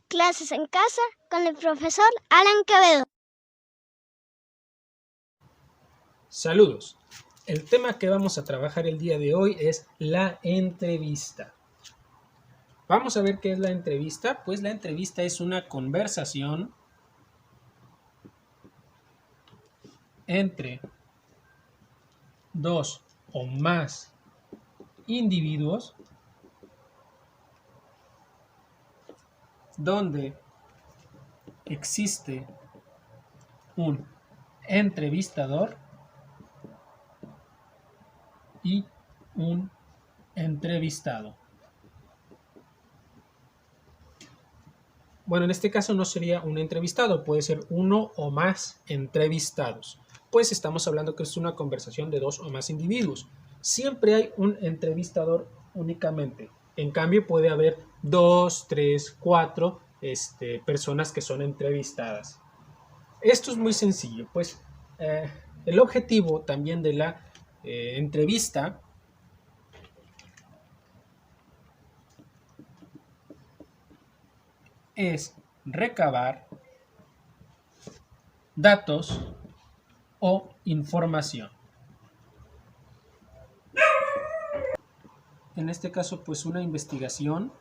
Clases en casa con el profesor Alan Quevedo. Saludos. El tema que vamos a trabajar el día de hoy es la entrevista. Vamos a ver qué es la entrevista. Pues la entrevista es una conversación entre dos o más individuos donde existe un entrevistador y un entrevistado. Bueno, en este caso no sería un entrevistado, puede ser uno o más entrevistados, pues estamos hablando que es una conversación de dos o más individuos. Siempre hay un entrevistador únicamente. En cambio, puede haber dos, tres, cuatro personas que son entrevistadas. Esto es muy sencillo, pues el objetivo también de la entrevista es recabar datos o información. En este caso, pues una investigación,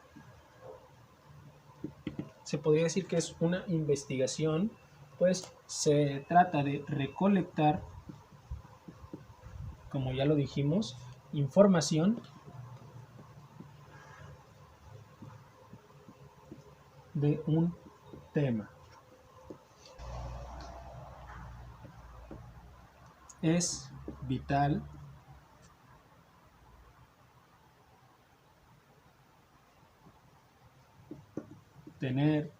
se podría decir que es una investigación, pues se trata de recolectar, como ya lo dijimos, información de un tema. Es vital tener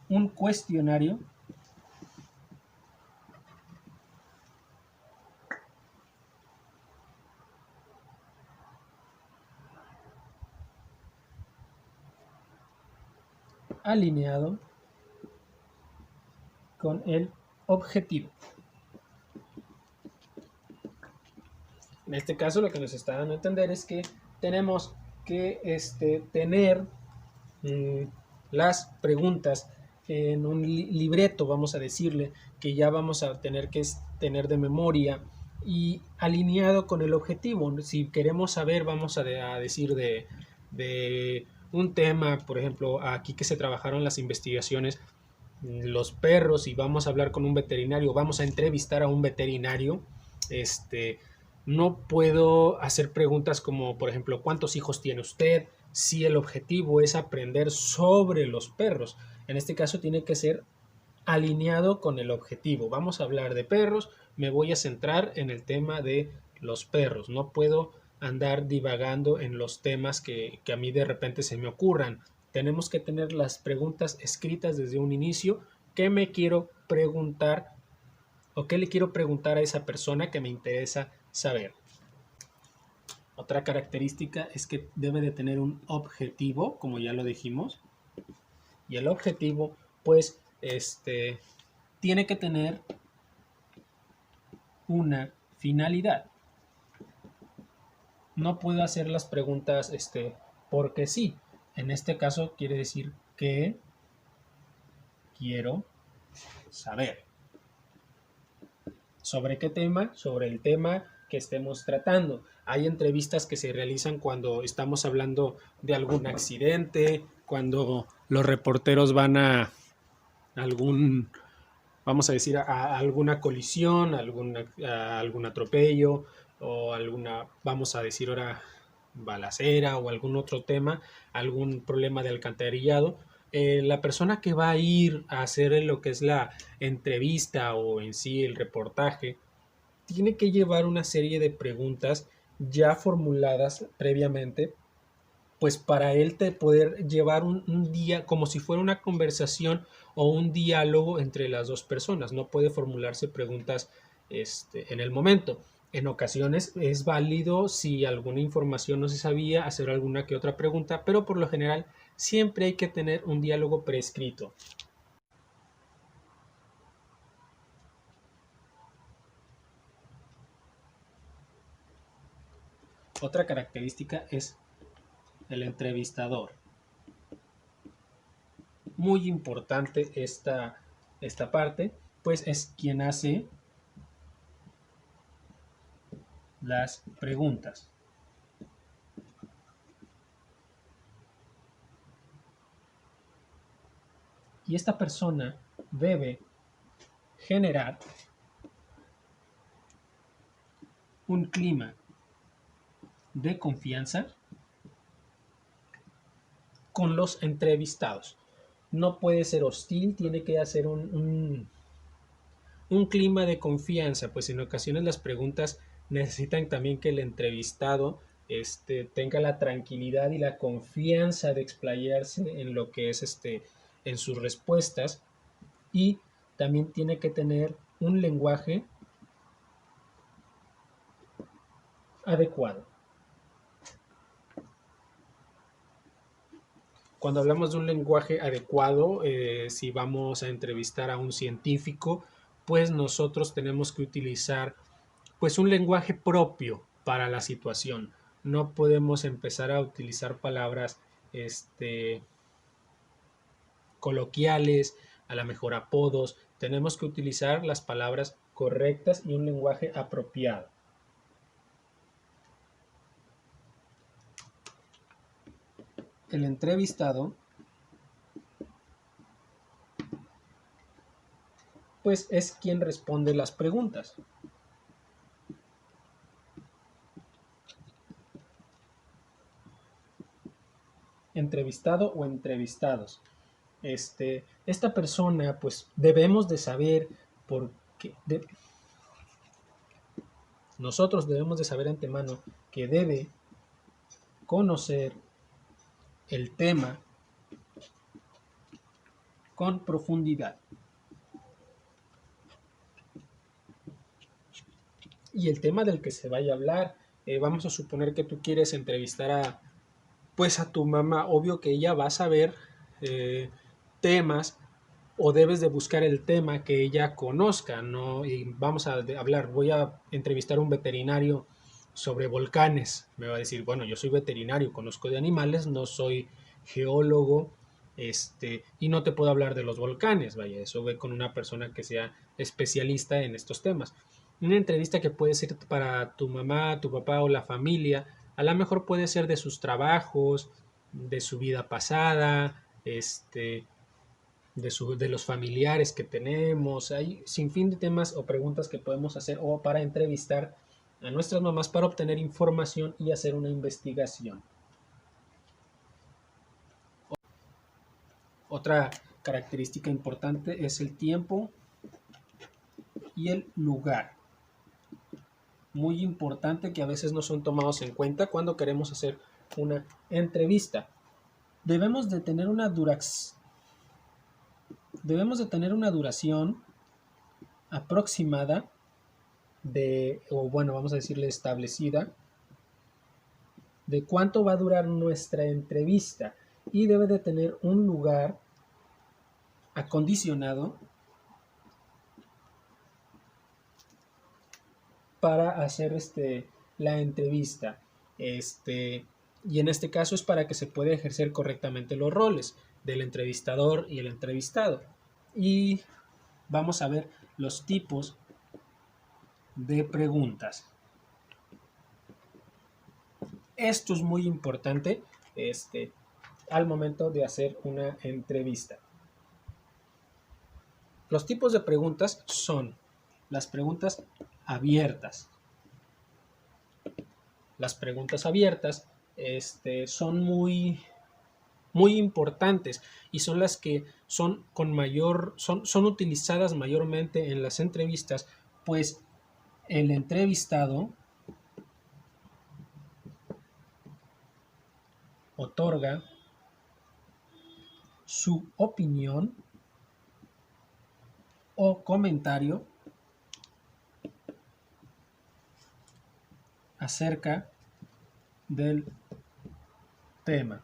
un cuestionario alineado con el objetivo. En este caso, lo que nos está dando a entender es que tenemos que tener las preguntas en un libreto, vamos a decirle, que ya vamos a tener que tener de memoria y alineado con el objetivo. Si queremos saber, vamos a decir de un tema, por ejemplo, aquí que se trabajaron las investigaciones, los perros, y vamos a hablar con un veterinario, vamos a entrevistar a un veterinario, no puedo hacer preguntas como, por ejemplo, ¿cuántos hijos tiene usted? Si el objetivo es aprender sobre los perros. En este caso tiene que ser alineado con el objetivo. Vamos a hablar de perros, me voy a centrar en el tema de los perros. No puedo andar divagando en los temas que a mí de repente se me ocurran. Tenemos que tener las preguntas escritas desde un inicio. ¿Qué me quiero preguntar o qué le quiero preguntar a esa persona que me interesa saber? Otra característica es que debe de tener un objetivo, como ya lo dijimos. Y el objetivo, pues, tiene que tener una finalidad. No puedo hacer las preguntas porque sí. En este caso quiere decir que quiero saber. ¿Sobre qué tema? Sobre el tema que estemos tratando. Hay entrevistas que se realizan cuando estamos hablando de algún accidente, cuando los reporteros van a algún, vamos a decir, a alguna colisión, a algún atropello o alguna, vamos a decir ahora, balacera o algún otro tema, algún problema de alcantarillado. La persona que va a ir a hacer lo que es la entrevista o en sí el reportaje tiene que llevar una serie de preguntas ya formuladas previamente, pues para él poder llevar un día como si fuera una conversación o un diálogo entre las dos personas. No puede formularse preguntas en el momento. En ocasiones es válido, si alguna información no se sabía, hacer alguna que otra pregunta, pero por lo general siempre hay que tener un diálogo prescrito. Otra característica es el entrevistador. muy importante esta parte, pues es quien hace las preguntas. Y esta persona debe generar un clima de confianza con los entrevistados. No puede ser hostil, tiene que hacer un clima de confianza, pues en ocasiones las preguntas necesitan también que el entrevistado tenga la tranquilidad y la confianza de explayarse en lo que es en sus respuestas, y también tiene que tener un lenguaje adecuado. Cuando hablamos de un lenguaje adecuado, si vamos a entrevistar a un científico, pues nosotros tenemos que utilizar pues un lenguaje propio para la situación. No podemos empezar a utilizar palabras coloquiales, a lo mejor apodos. Tenemos que utilizar las palabras correctas y un lenguaje apropiado. El entrevistado pues es quien responde las preguntas. Entrevistado o entrevistados. Esta persona, pues debemos de saber por qué. Nosotros debemos de saber antemano que debe conocer el tema con profundidad. Y el tema del que se vaya a hablar, vamos a suponer que tú quieres entrevistar a tu mamá. Obvio que ella va a saber temas, o debes de buscar el tema que ella conozca, ¿no? Y vamos a hablar, voy a entrevistar a un veterinario sobre volcanes. Me va a decir, bueno, yo soy veterinario, conozco de animales, no soy geólogo, y no te puedo hablar de los volcanes. Vaya, eso ve con una persona que sea especialista en estos temas. Una entrevista que puede ser para tu mamá, tu papá o la familia, a lo mejor puede ser de sus trabajos, de su vida pasada, de los familiares que tenemos. Hay sin fin de temas o preguntas que podemos hacer, o para entrevistar a nuestras mamás para obtener información y hacer una investigación. Otra característica importante es el tiempo y el lugar. Muy importante, que a veces no son tomados en cuenta cuando queremos hacer una entrevista. Debemos de tener una duración aproximada vamos a decirle establecida, de cuánto va a durar nuestra entrevista, y debe de tener un lugar acondicionado para hacer la entrevista. Y en este caso es para que se pueda ejercer correctamente los roles del entrevistador y el entrevistado. Y vamos a ver los tipos de preguntas. Esto es muy importante al momento de hacer una entrevista. Los tipos de preguntas son las preguntas abiertas. Las preguntas abiertas son muy importantes, y son las que son utilizadas mayormente en las entrevistas, pues el entrevistado otorga su opinión o comentario acerca del tema.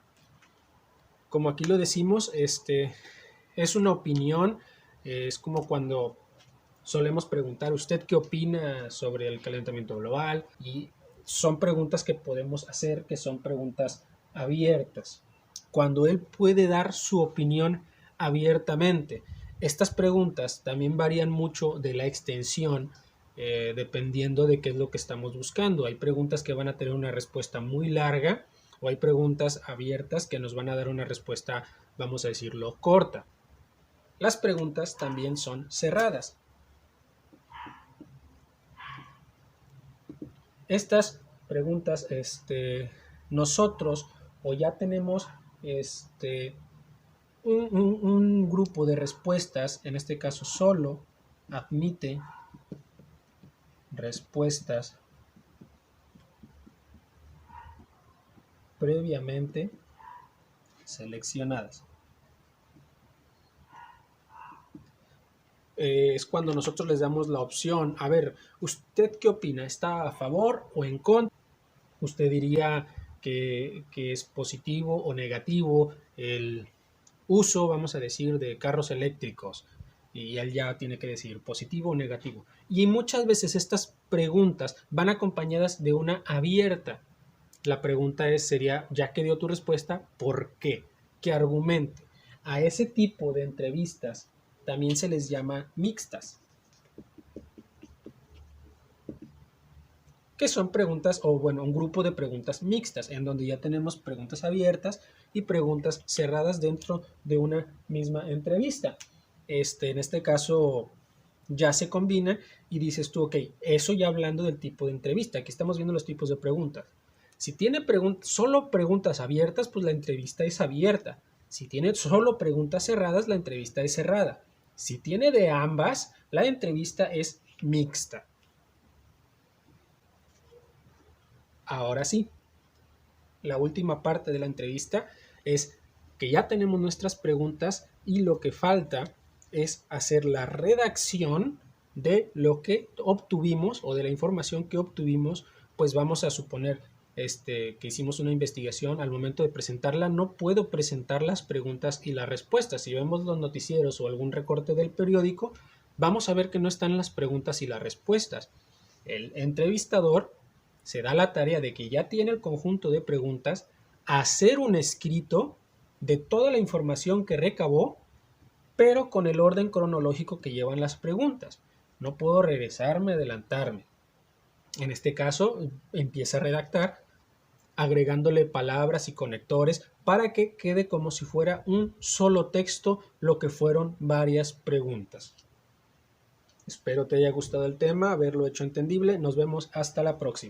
Como aquí lo decimos, es una opinión. Es como cuando solemos preguntar, ¿usted qué opina sobre el calentamiento global? Y son preguntas que podemos hacer, que son preguntas abiertas. Cuando él puede dar su opinión abiertamente. Estas preguntas también varían mucho de la extensión, dependiendo de qué es lo que estamos buscando. Hay preguntas que van a tener una respuesta muy larga, o hay preguntas abiertas que nos van a dar una respuesta, vamos a decirlo, corta. Las preguntas también son cerradas. Estas preguntas, nosotros o ya tenemos un grupo de respuestas, en este caso solo admite respuestas previamente seleccionadas. Es cuando nosotros les damos la opción, a ver, ¿usted qué opina? ¿Está a favor o en contra? ¿Usted diría que es positivo o negativo el uso, vamos a decir, de carros eléctricos? Y él ya tiene que decir positivo o negativo. Y muchas veces estas preguntas van acompañadas de una abierta. La pregunta sería, ya que dio tu respuesta, ¿por qué? Que argumente. A ese tipo de entrevistas también se les llama mixtas, que son preguntas, o bueno, un grupo de preguntas mixtas, en donde ya tenemos preguntas abiertas y preguntas cerradas dentro de una misma entrevista. En este caso ya se combina y dices tú, ok, eso ya hablando del tipo de entrevista, aquí estamos viendo los tipos de preguntas. Si tiene solo preguntas abiertas, pues la entrevista es abierta. Si tiene solo preguntas cerradas, la entrevista es cerrada. Si tiene de ambas, la entrevista es mixta. Ahora sí, la última parte de la entrevista es que ya tenemos nuestras preguntas y lo que falta es hacer la redacción de lo que obtuvimos o de la información que obtuvimos. Pues vamos a suponer que hicimos una investigación. Al momento de presentarla no puedo presentar las preguntas y las respuestas. Si vemos los noticieros o algún recorte del periódico, vamos a ver que no están las preguntas y las respuestas. El entrevistador se da la tarea de que ya tiene el conjunto de preguntas, hacer un escrito de toda la información que recabó, pero con el orden cronológico que llevan las preguntas. No puedo regresarme, adelantarme. En este caso, empieza a redactar agregándole palabras y conectores para que quede como si fuera un solo texto lo que fueron varias preguntas. Espero te haya gustado el tema, haberlo hecho entendible. Nos vemos hasta la próxima.